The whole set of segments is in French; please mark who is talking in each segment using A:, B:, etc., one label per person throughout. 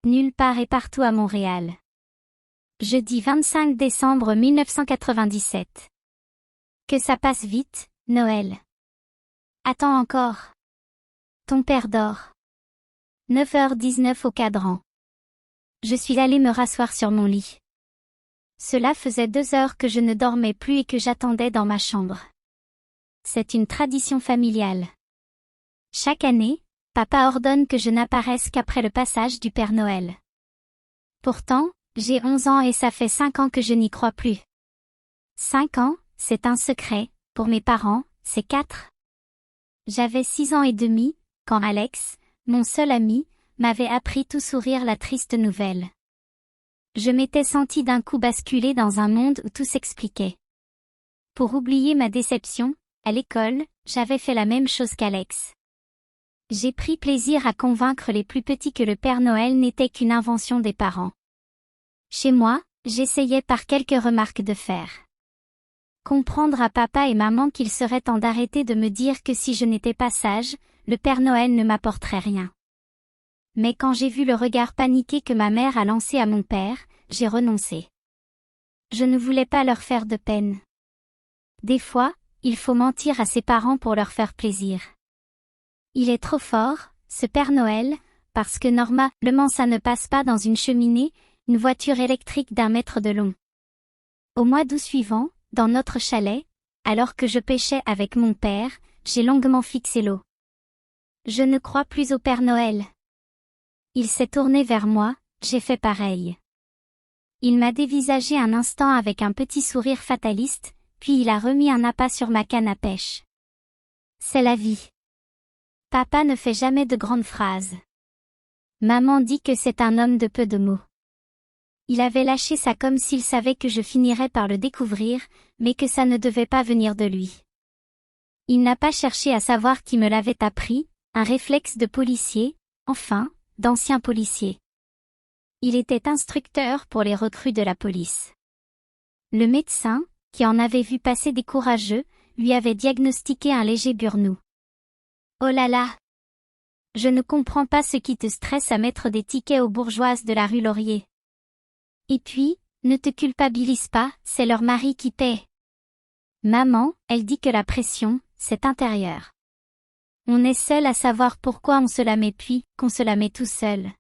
A: Nulle part et partout à Montréal. Jeudi 25 décembre 1997. Que ça passe vite, Noël. Attends encore. Ton père dort. 9h19 au cadran. Je suis allée me rasseoir sur mon lit. Cela faisait 2 heures que je ne dormais plus et que j'attendais dans ma chambre. C'est une tradition familiale. Chaque année, papa ordonne que je n'apparaisse qu'après le passage du Père Noël. Pourtant, j'ai 11 ans et ça fait 5 ans que je n'y crois plus. 5 ans, c'est un secret, pour mes parents, c'est 4. J'avais 6 ans et demi, quand Alex, mon seul ami, m'avait appris tout sourire la triste nouvelle. Je m'étais sentie d'un coup basculer dans un monde où tout s'expliquait. Pour oublier ma déception, à l'école, j'avais fait la même chose qu'Alex. J'ai pris plaisir à convaincre les plus petits que le Père Noël n'était qu'une invention des parents. Chez moi, j'essayais par quelques remarques de faire comprendre à papa et maman qu'il serait temps d'arrêter de me dire que si je n'étais pas sage, le Père Noël ne m'apporterait rien. Mais quand j'ai vu le regard paniqué que ma mère a lancé à mon père, j'ai renoncé. Je ne voulais pas leur faire de peine. Des fois, il faut mentir à ses parents pour leur faire plaisir. Il est trop fort, ce Père Noël, parce que normalement ça ne passe pas dans une cheminée, une voiture électrique d'1 mètre de long. Au mois d'août suivant, dans notre chalet, alors que je pêchais avec mon père, j'ai longuement fixé l'eau. Je ne crois plus au Père Noël. Il s'est tourné vers moi, j'ai fait pareil. Il m'a dévisagé un instant avec un petit sourire fataliste, puis il a remis un appât sur ma canne à pêche. C'est la vie. Papa ne fait jamais de grandes phrases. Maman dit que c'est un homme de peu de mots. Il avait lâché ça comme s'il savait que je finirais par le découvrir, mais que ça ne devait pas venir de lui. Il n'a pas cherché à savoir qui me l'avait appris, un réflexe de policier, enfin, d'ancien policier. Il était instructeur pour les recrues de la police. Le médecin, qui en avait vu passer des courageux, lui avait diagnostiqué un léger burn-out. Oh là là! Je ne comprends pas ce qui te stresse à mettre des tickets aux bourgeoises de la rue Laurier. Et puis, ne te culpabilise pas, c'est leur mari qui paie. Maman, elle dit que la pression, c'est intérieur. On est seul à savoir pourquoi on se la met puis, qu'on se la met tout seul.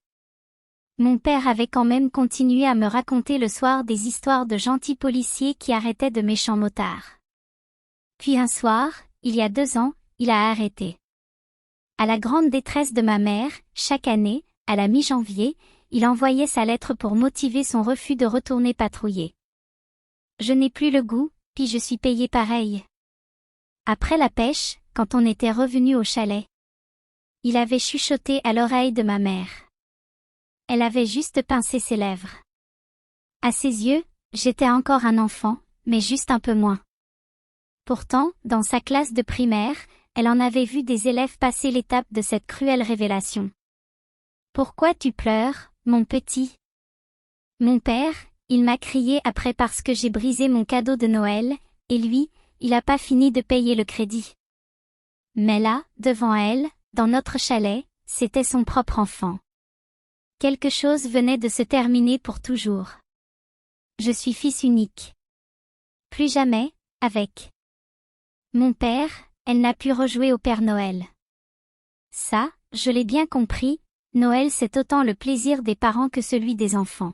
A: Mon père avait quand même continué à me raconter le soir des histoires de gentils policiers qui arrêtaient de méchants motards. Puis un soir, il y a 2 ans, il a arrêté. À la grande détresse de ma mère, chaque année, à la mi-janvier, il envoyait sa lettre pour motiver son refus de retourner patrouiller. Je n'ai plus le goût, puis je suis payée pareil. Après la pêche, quand on était revenu au chalet, il avait chuchoté à l'oreille de ma mère. Elle avait juste pincé ses lèvres. À ses yeux, j'étais encore un enfant, mais juste un peu moins. Pourtant, dans sa classe de primaire, elle en avait vu des élèves passer l'étape de cette cruelle révélation. « Pourquoi tu pleures, mon petit ?» Mon père, il m'a crié après parce que j'ai brisé mon cadeau de Noël, et lui, il n'a pas fini de payer le crédit. Mais là, devant elle, dans notre chalet, c'était son propre enfant. Quelque chose venait de se terminer pour toujours. Je suis fils unique. Plus jamais, avec mon père, elle n'a pu rejouer au Père Noël. Ça, je l'ai bien compris, Noël c'est autant le plaisir des parents que celui des enfants.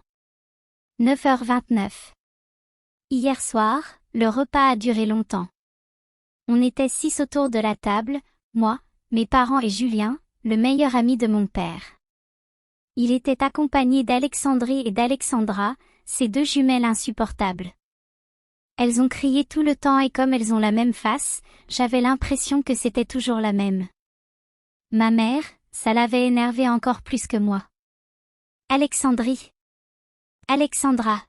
A: 9h29. Hier soir, le repas a duré longtemps. On était 6 autour de la table, moi, mes parents et Julien, le meilleur ami de mon père. Il était accompagné d'Alexandrie et d'Alexandra, ces 2 jumelles insupportables. Elles ont crié tout le temps et comme elles ont la même face, j'avais l'impression que c'était toujours la même. Ma mère, ça l'avait énervée encore plus que moi. Alexandrie. Alexandra.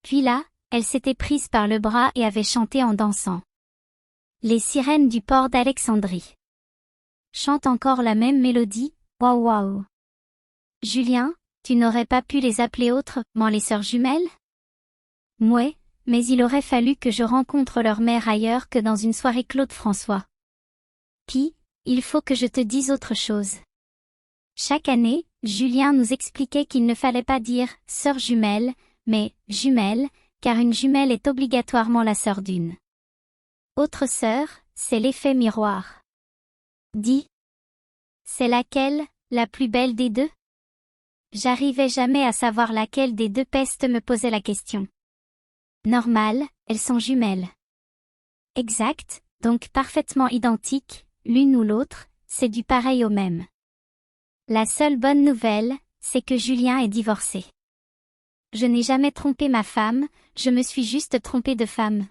A: Puis là, elle s'était prise par le bras et avait chanté en dansant. Les sirènes du port d'Alexandrie. Chante encore la même mélodie, waouh waouh. Julien, tu n'aurais pas pu les appeler autrement les sœurs jumelles? Mouais, mais il aurait fallu que je rencontre leur mère ailleurs que dans une soirée Claude François. Puis, il faut que je te dise autre chose. Chaque année, Julien nous expliquait qu'il ne fallait pas dire « sœur jumelle », mais « jumelle », car une jumelle est obligatoirement la sœur d'une autre sœur, c'est l'effet miroir. Dis. C'est laquelle, la plus belle des deux? J'arrivais jamais à savoir laquelle des deux pestes me posait la question. Normal, elles sont jumelles. Exact, donc parfaitement identiques, l'une ou l'autre, c'est du pareil au même. La seule bonne nouvelle, c'est que Julien est divorcé. Je n'ai jamais trompé ma femme, je me suis juste trompé de femme.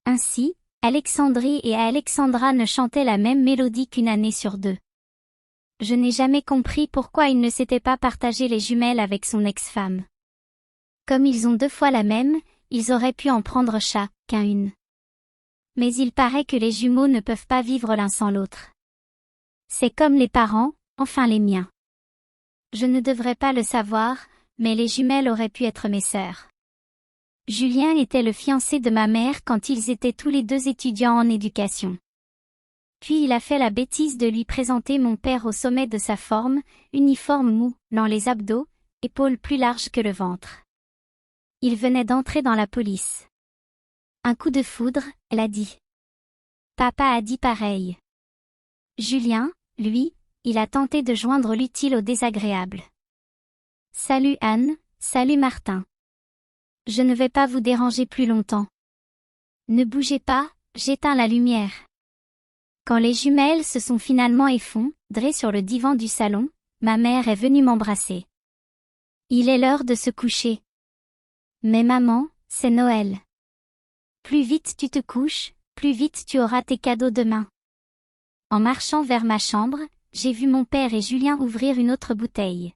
A: Ainsi, Alexandrie et Alexandra ne chantaient la même mélodie qu'une année sur deux. Je n'ai jamais compris pourquoi il ne s'était pas partagé les jumelles avec son ex-femme. Comme ils ont deux fois la même, ils auraient pu en prendre chacun une. Mais il paraît que les jumeaux ne peuvent pas vivre l'un sans l'autre. C'est comme les parents, enfin les miens. Je ne devrais pas le savoir, mais les jumelles auraient pu être mes sœurs. Julien était le fiancé de ma mère quand ils étaient tous les deux étudiants en éducation. Puis il a fait la bêtise de lui présenter mon père au sommet de sa forme, uniforme mou, dans les abdos, épaules plus larges que le ventre. Il venait d'entrer dans la police. Un coup de foudre, elle a dit. Papa a dit pareil. Julien, lui, il a tenté de joindre l'utile au désagréable. Salut Anne, salut Martin. Je ne vais pas vous déranger plus longtemps. Ne bougez pas, j'éteins la lumière. Quand les jumelles se sont finalement effondrées sur le divan du salon, ma mère est venue m'embrasser. Il est l'heure de se coucher. Mais maman, c'est Noël. Plus vite tu te couches, plus vite tu auras tes cadeaux demain. En marchant vers ma chambre, j'ai vu mon père et Julien ouvrir une autre bouteille.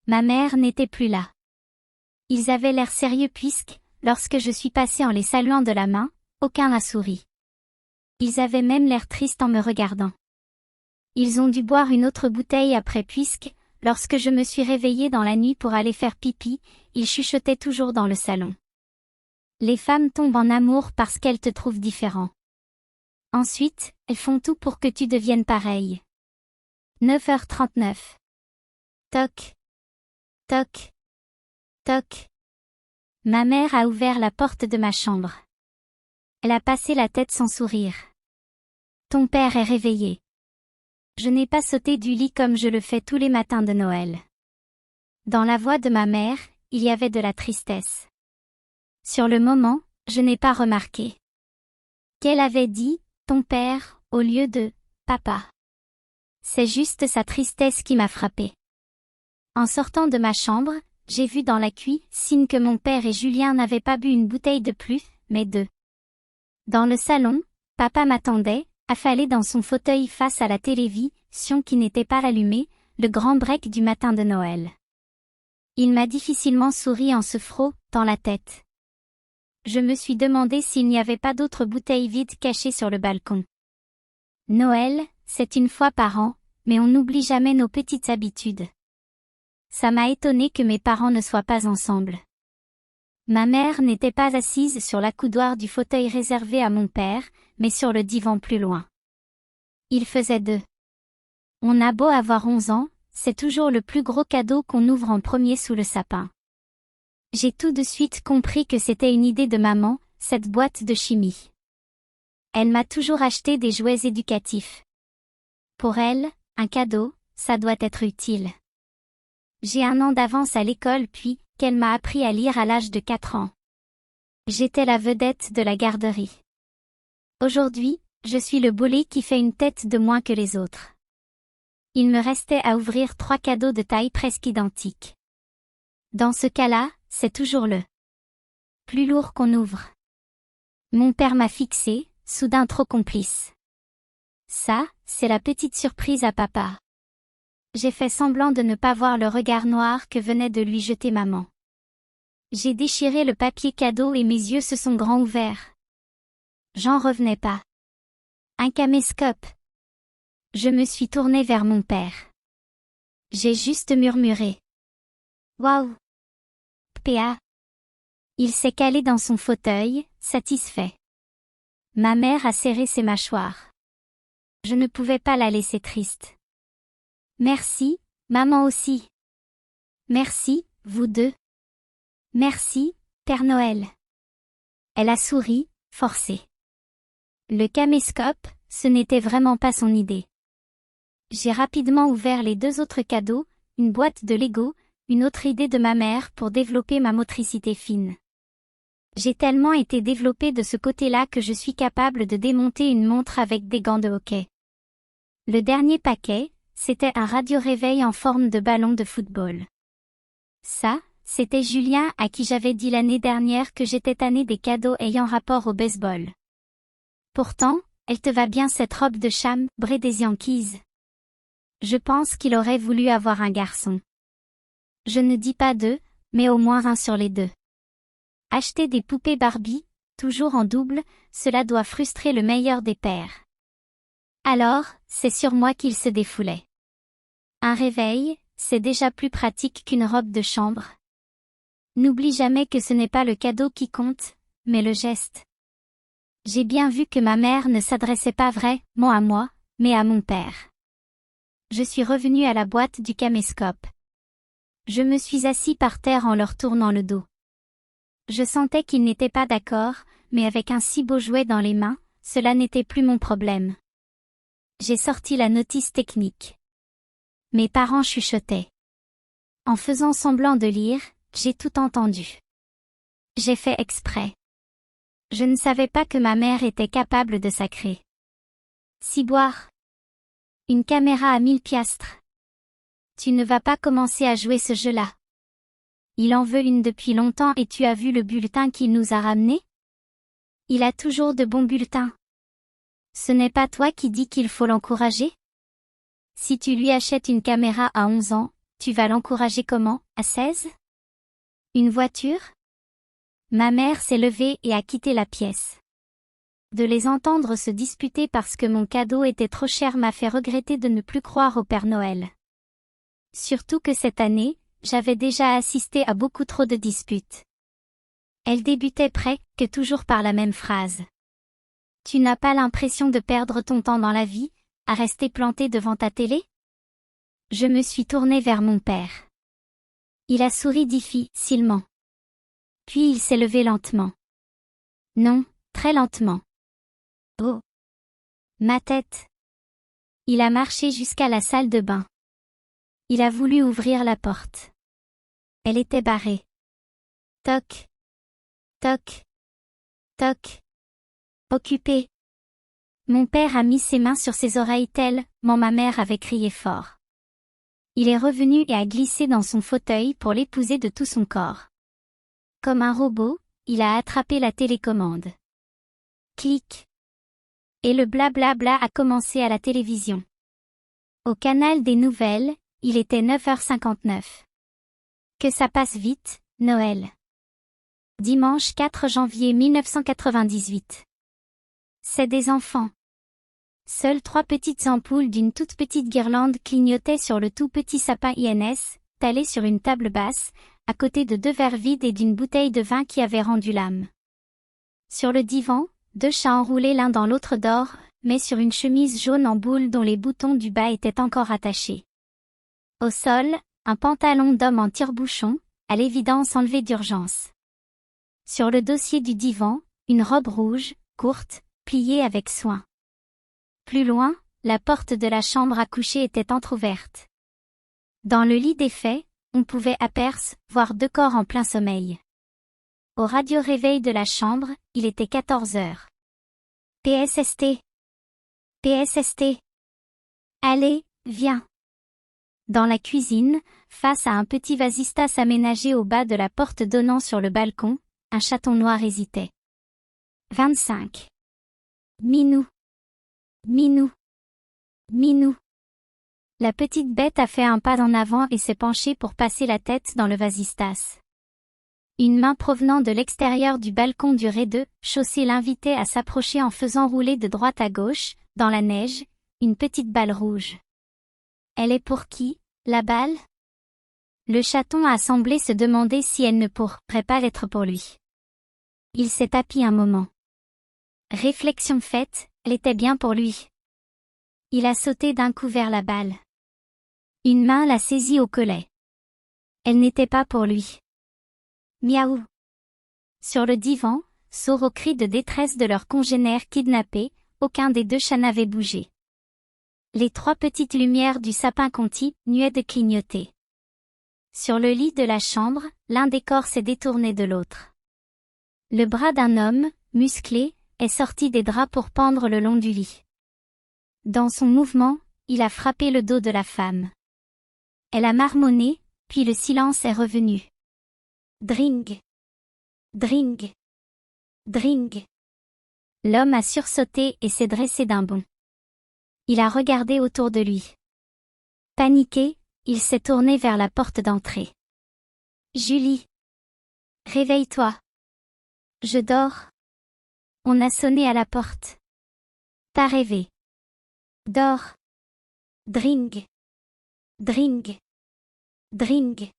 A: Ma mère n'était plus là. Ils avaient l'air sérieux puisque, lorsque je suis passée en les saluant de la main, aucun n'a souri. Ils avaient même l'air tristes en me regardant. Ils ont dû boire une autre bouteille après puisque, lorsque je me suis réveillée dans la nuit pour aller faire pipi, ils chuchotaient toujours dans le salon. Les femmes tombent en amour parce qu'elles te trouvent différent. Ensuite, elles font tout pour que tu deviennes pareil. 9h39. Toc. Toc. Toc. Ma mère a ouvert la porte de ma chambre. Elle a passé la tête sans sourire. Ton père est réveillé. Je n'ai pas sauté du lit comme je le fais tous les matins de Noël. Dans la voix de ma mère, il y avait de la tristesse. Sur le moment, je n'ai pas remarqué qu'elle avait dit « ton père » au lieu de « papa ». C'est juste sa tristesse qui m'a frappée. En sortant de ma chambre, j'ai vu dans la cuisine que mon père et Julien n'avaient pas bu une bouteille de plus, mais deux. Dans le salon, papa m'attendait, affalé dans son fauteuil face à la télévision qui n'était pas allumée, le grand break du matin de Noël. Il m'a difficilement souri en se frottant la tête. Je me suis demandé s'il n'y avait pas d'autres bouteilles vides cachées sur le balcon. Noël, c'est une fois par an, mais on n'oublie jamais nos petites habitudes. Ça m'a étonné que mes parents ne soient pas ensemble. Ma mère n'était pas assise sur l'accoudoir du fauteuil réservé à mon père, mais sur le divan plus loin. Il faisait deux. On a beau avoir 11 ans, c'est toujours le plus gros cadeau qu'on ouvre en premier sous le sapin. J'ai tout de suite compris que c'était une idée de maman, cette boîte de chimie. Elle m'a toujours acheté des jouets éducatifs. Pour elle, un cadeau, ça doit être utile. J'ai 1 an d'avance à l'école puis, qu'elle m'a appris à lire à l'âge de 4 ans. J'étais la vedette de la garderie. Aujourd'hui, je suis le boulet qui fait une tête de moins que les autres. Il me restait à ouvrir 3 cadeaux de taille presque identique. Dans ce cas-là, c'est toujours le plus lourd qu'on ouvre. Mon père m'a fixé, soudain trop complice. Ça, c'est la petite surprise à papa. J'ai fait semblant de ne pas voir le regard noir que venait de lui jeter maman. J'ai déchiré le papier cadeau et mes yeux se sont grands ouverts. J'en revenais pas. Un caméscope. Je me suis tournée vers mon père. J'ai juste murmuré. Waouh! PA. Il s'est calé dans son fauteuil, satisfait. Ma mère a serré ses mâchoires. Je ne pouvais pas la laisser triste. Merci, Maman aussi. Merci, vous deux. Merci, Père Noël. Elle a souri, forcé. Le caméscope, ce n'était vraiment pas son idée. J'ai rapidement ouvert les deux autres cadeaux, une boîte de Lego, une autre idée de ma mère pour développer ma motricité fine. J'ai tellement été développée de ce côté-là que je suis capable de démonter une montre avec des gants de hockey. Le dernier paquet, c'était un radio-réveil en forme de ballon de football. Ça, c'était Julien à qui j'avais dit l'année dernière que j'étais tannée des cadeaux ayant rapport au baseball. Pourtant, elle te va bien cette robe de chambre des Yankees. Je pense qu'il aurait voulu avoir un garçon. Je ne dis pas deux, mais au moins un sur les deux. Acheter des poupées Barbie, toujours en double, cela doit frustrer le meilleur des pères. Alors, c'est sur moi qu'il se défoulait. Un réveil, c'est déjà plus pratique qu'une robe de chambre. N'oublie jamais que ce n'est pas le cadeau qui compte, mais le geste. J'ai bien vu que ma mère ne s'adressait pas vraiment à moi, mais à mon père. Je suis revenue à la boîte du caméscope. Je me suis assis par terre en leur tournant le dos. Je sentais qu'ils n'étaient pas d'accord, mais avec un si beau jouet dans les mains, cela n'était plus mon problème. J'ai sorti la notice technique. Mes parents chuchotaient. En faisant semblant de lire, j'ai tout entendu. J'ai fait exprès. Je ne savais pas que ma mère était capable de sacrer. Ciboire. Une caméra à 1000 piastres. Tu ne vas pas commencer à jouer ce jeu-là. Il en veut une depuis longtemps et tu as vu le bulletin qu'il nous a ramené? Il a toujours de bons bulletins. Ce n'est pas toi qui dis qu'il faut l'encourager? Si tu lui achètes une caméra à 11 ans, tu vas l'encourager comment, à 16? Une voiture? Ma mère s'est levée et a quitté la pièce. De les entendre se disputer parce que mon cadeau était trop cher m'a fait regretter de ne plus croire au Père Noël. Surtout que cette année, j'avais déjà assisté à beaucoup trop de disputes. Elle débutait presque toujours par la même phrase. Tu n'as pas l'impression de perdre ton temps dans la vie, à rester planté devant ta télé? Je me suis tournée vers mon père. Il a souri difficilement. Puis il s'est levé lentement. Non, très lentement. Oh! Ma tête! Il a marché jusqu'à la salle de bain. Il a voulu ouvrir la porte. Elle était barrée. Toc! Toc! Toc! Occupé. Mon père a mis ses mains sur ses oreilles tellement ma mère avait crié fort. Il est revenu et a glissé dans son fauteuil pour l'épouser de tout son corps. Comme un robot, il a attrapé la télécommande. Clic. Et le blablabla a commencé à la télévision. Au canal des nouvelles, il était 9h59. Que ça passe vite, Noël. Dimanche 4 janvier 1998. C'est des enfants. Seules 3 petites ampoules d'une toute petite guirlande clignotaient sur le tout petit sapin INS, talé sur une table basse, à côté de 2 verres vides et d'une bouteille de vin qui avait rendu l'âme. Sur le divan, 2 chats enroulés l'un dans l'autre dorment, mais sur une chemise jaune en boule dont les boutons du bas étaient encore attachés. Au sol, un pantalon d'homme en tire-bouchon, à l'évidence enlevé d'urgence. Sur le dossier du divan, une robe rouge, courte, pliée avec soin. Plus loin, la porte de la chambre à coucher était entr'ouverte. Dans le lit défait, on pouvait apercevoir 2 corps en plein sommeil. Au radio-réveil de la chambre, il était 14 heures. PSST. PSST. Allez, viens. Dans la cuisine, face à un petit vasistas aménagé au bas de la porte donnant sur le balcon, un chaton noir hésitait. 25. Minou. Minou. Minou. La petite bête a fait un pas en avant et s'est penchée pour passer la tête dans le vasistas. Une main provenant de l'extérieur du balcon du rez-de-chaussée l'invitait à s'approcher en faisant rouler de droite à gauche, dans la neige, une petite balle rouge. Elle est pour qui, la balle? Le chaton a semblé se demander si elle ne pourrait pas l'être pour lui. Il s'est tapi un moment. Réflexion faite, elle était bien pour lui. Il a sauté d'un coup vers la balle. Une main la saisit au collet. Elle n'était pas pour lui. Miaou. Sur le divan, sourds aux cris de détresse de leurs congénères kidnappés, aucun des deux chats n'avait bougé. Les 3 petites lumières du sapin continuaient de clignoter. Sur le lit de la chambre, l'un des corps s'est détourné de l'autre. Le bras d'un homme, musclé, est sorti des draps pour pendre le long du lit. Dans son mouvement, il a frappé le dos de la femme. Elle a marmonné, puis le silence est revenu. Dring. Dring. Dring. L'homme a sursauté et s'est dressé d'un bond. Il a regardé autour de lui. Paniqué, il s'est tourné vers la porte d'entrée. Julie. Réveille-toi. Je dors. On a sonné à la porte. T'as rêvé. Dors. Dring. Dring. Dring.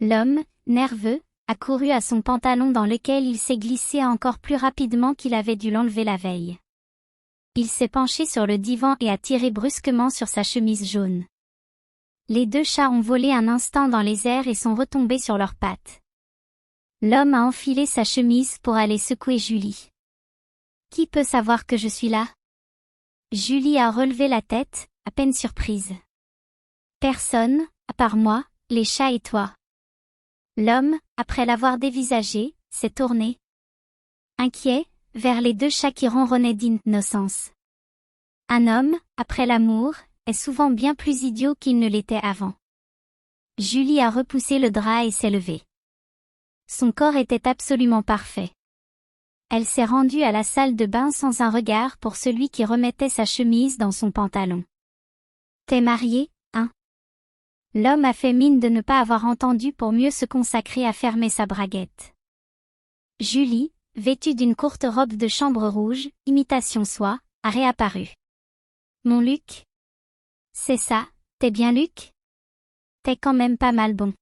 A: L'homme, nerveux, a couru à son pantalon dans lequel il s'est glissé encore plus rapidement qu'il avait dû l'enlever la veille. Il s'est penché sur le divan et a tiré brusquement sur sa chemise jaune. Les 2 chats ont volé un instant dans les airs et sont retombés sur leurs pattes. L'homme a enfilé sa chemise pour aller secouer Julie. Qui peut savoir que je suis là? Julie a relevé la tête, à peine surprise. Personne, à part moi, les chats et toi. L'homme, après l'avoir dévisagé, s'est tourné. Inquiet, vers les 2 chats qui ronronnaient d'innocence. Un homme, après l'amour, est souvent bien plus idiot qu'il ne l'était avant. Julie a repoussé le drap et s'est levée. Son corps était absolument parfait. Elle s'est rendue à la salle de bain sans un regard pour celui qui remettait sa chemise dans son pantalon. T'es marié, hein? L'homme a fait mine de ne pas avoir entendu pour mieux se consacrer à fermer sa braguette. Julie, vêtue d'une courte robe de chambre rouge, imitation soie, a réapparu. Mon Luc? C'est ça, t'es bien Luc? T'es quand même pas mal bon.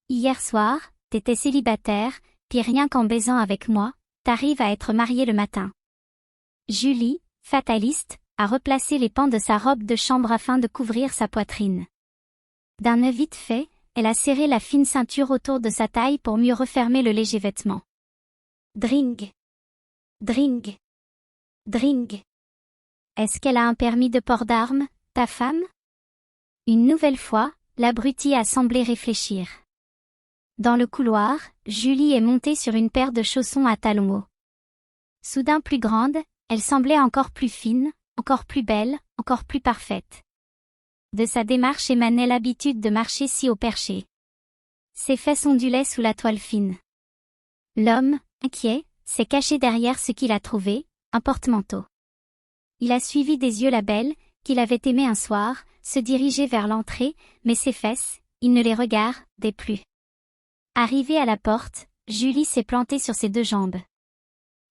A: Hier soir, t'étais célibataire, puis rien qu'en baisant avec moi, t'arrives à être marié le matin. Julie, fataliste, a replacé les pans de sa robe de chambre afin de couvrir sa poitrine. D'un œil vite fait, elle a serré la fine ceinture autour de sa taille pour mieux refermer le léger vêtement. Dring. Dring. Dring. Est-ce qu'elle a un permis de port d'armes, ta femme? Une nouvelle fois, l'abruti a semblé réfléchir. Dans le couloir, Julie est montée sur une paire de chaussons à talons hauts. Soudain plus grande, elle semblait encore plus fine, encore plus belle, encore plus parfaite. De sa démarche émanait l'habitude de marcher si haut perché. Ses fesses ondulaient sous la toile fine. L'homme, inquiet, s'est caché derrière ce qu'il a trouvé, un porte-manteau. Il a suivi des yeux la belle, qu'il avait aimée un soir, se diriger vers l'entrée, mais ses fesses, il ne les regardait plus. Arrivée à la porte, Julie s'est plantée sur ses 2 jambes.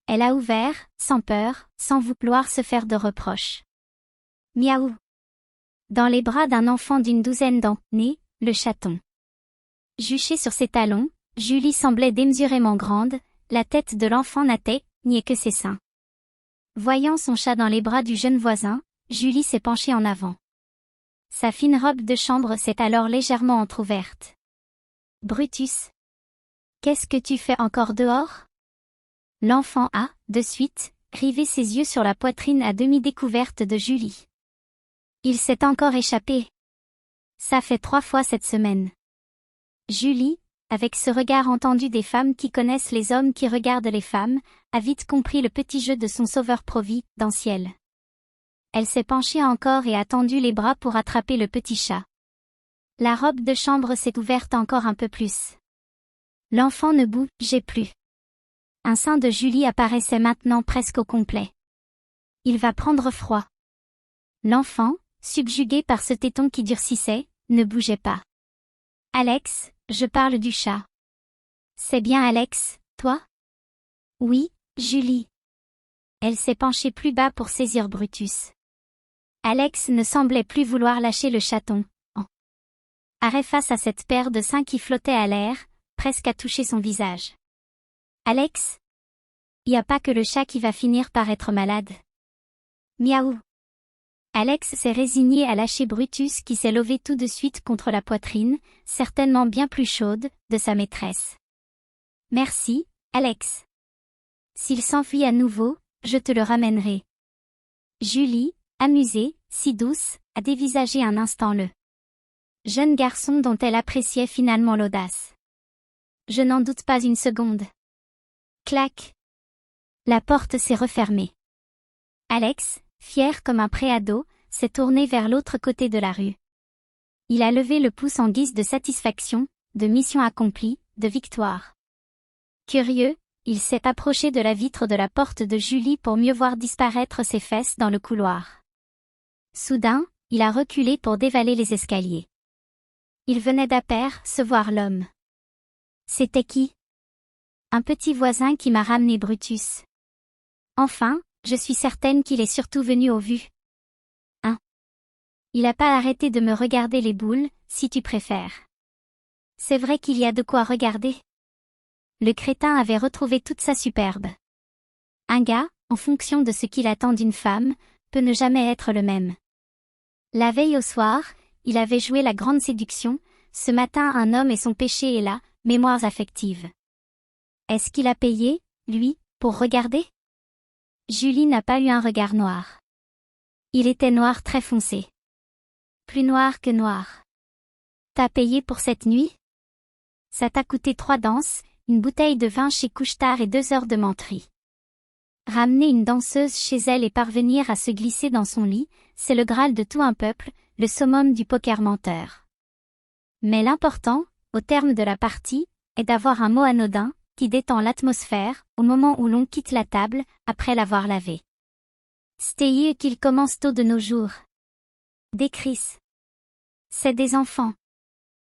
A: Elle a ouvert, sans peur, sans vouloir se faire de reproches. Miaou. Dans les bras d'un enfant d'une 12aine d'années, le chaton. Juchée sur ses talons, Julie semblait démesurément grande, la tête de l'enfant n'atteignait que ses seins. Voyant son chat dans les bras du jeune voisin, Julie s'est penchée en avant. Sa fine robe de chambre s'est alors légèrement entr'ouverte. Brutus. Qu'est-ce que tu fais encore dehors? L'enfant a, de suite, rivé ses yeux sur la poitrine à demi découverte de Julie. Il s'est encore échappé. Ça fait 3 fois cette semaine. Julie, avec ce regard entendu des femmes qui connaissent les hommes qui regardent les femmes, a vite compris le petit jeu de son sauveur providentiel. Elle s'est penchée encore et a tendu les bras pour attraper le petit chat. La robe de chambre s'est ouverte encore un peu plus. L'enfant ne bougeait plus. Un sein de Julie apparaissait maintenant presque au complet. Il va prendre froid. L'enfant, subjugué par ce téton qui durcissait, ne bougeait pas. Alex, je parle du chat. C'est bien Alex, toi? Oui, Julie. Elle s'est penchée plus bas pour saisir Brutus. Alex ne semblait plus vouloir lâcher le chaton. Arrêt face à cette paire de seins qui flottait à l'air, presque à toucher son visage. Alex? Y a pas que le chat qui va finir par être malade. Miaou. Alex s'est résigné à lâcher Brutus qui s'est levé tout de suite contre la poitrine, certainement bien plus chaude, de sa maîtresse. Merci, Alex. S'il s'enfuit à nouveau, je te le ramènerai. Julie, amusée, si douce, a dévisagé un instant le jeune garçon dont elle appréciait finalement l'audace. Je n'en doute pas une seconde. Clac. La porte s'est refermée. Alex, fier comme un préado, s'est tourné vers l'autre côté de la rue. Il a levé le pouce en guise de satisfaction, de mission accomplie, de victoire. Curieux, il s'est approché de la vitre de la porte de Julie pour mieux voir disparaître ses fesses dans le couloir. Soudain, il a reculé pour dévaler les escaliers. Il venait d'apercevoir l'homme. C'était qui? Un petit voisin qui m'a ramené Brutus. Enfin, je suis certaine qu'il est surtout venu au vu. Hein? Il a pas arrêté de me regarder les boules, si tu préfères. C'est vrai qu'il y a de quoi regarder. Le crétin avait retrouvé toute sa superbe. Un gars, en fonction de ce qu'il attend d'une femme, peut ne jamais être le même. La veille au soir, il avait joué la grande séduction, ce matin un homme et son péché est là, mémoires affectives. Est-ce qu'il a payé, lui, pour regarder? Julie n'a pas eu un regard noir. Il était noir très foncé. Plus noir que noir. T'as payé pour cette nuit? Ça t'a coûté 3 danses, une bouteille de vin chez Couche-Tard et 2 heures de menterie. Ramener une danseuse chez elle et parvenir à se glisser dans son lit, c'est le Graal de tout un peuple, le summum du poker menteur. Mais l'important, au terme de la partie, est d'avoir un mot anodin, qui détend l'atmosphère, au moment où l'on quitte la table, après l'avoir lavé. C'est qu'il commence tôt de nos jours. Des Chris. C'est des enfants.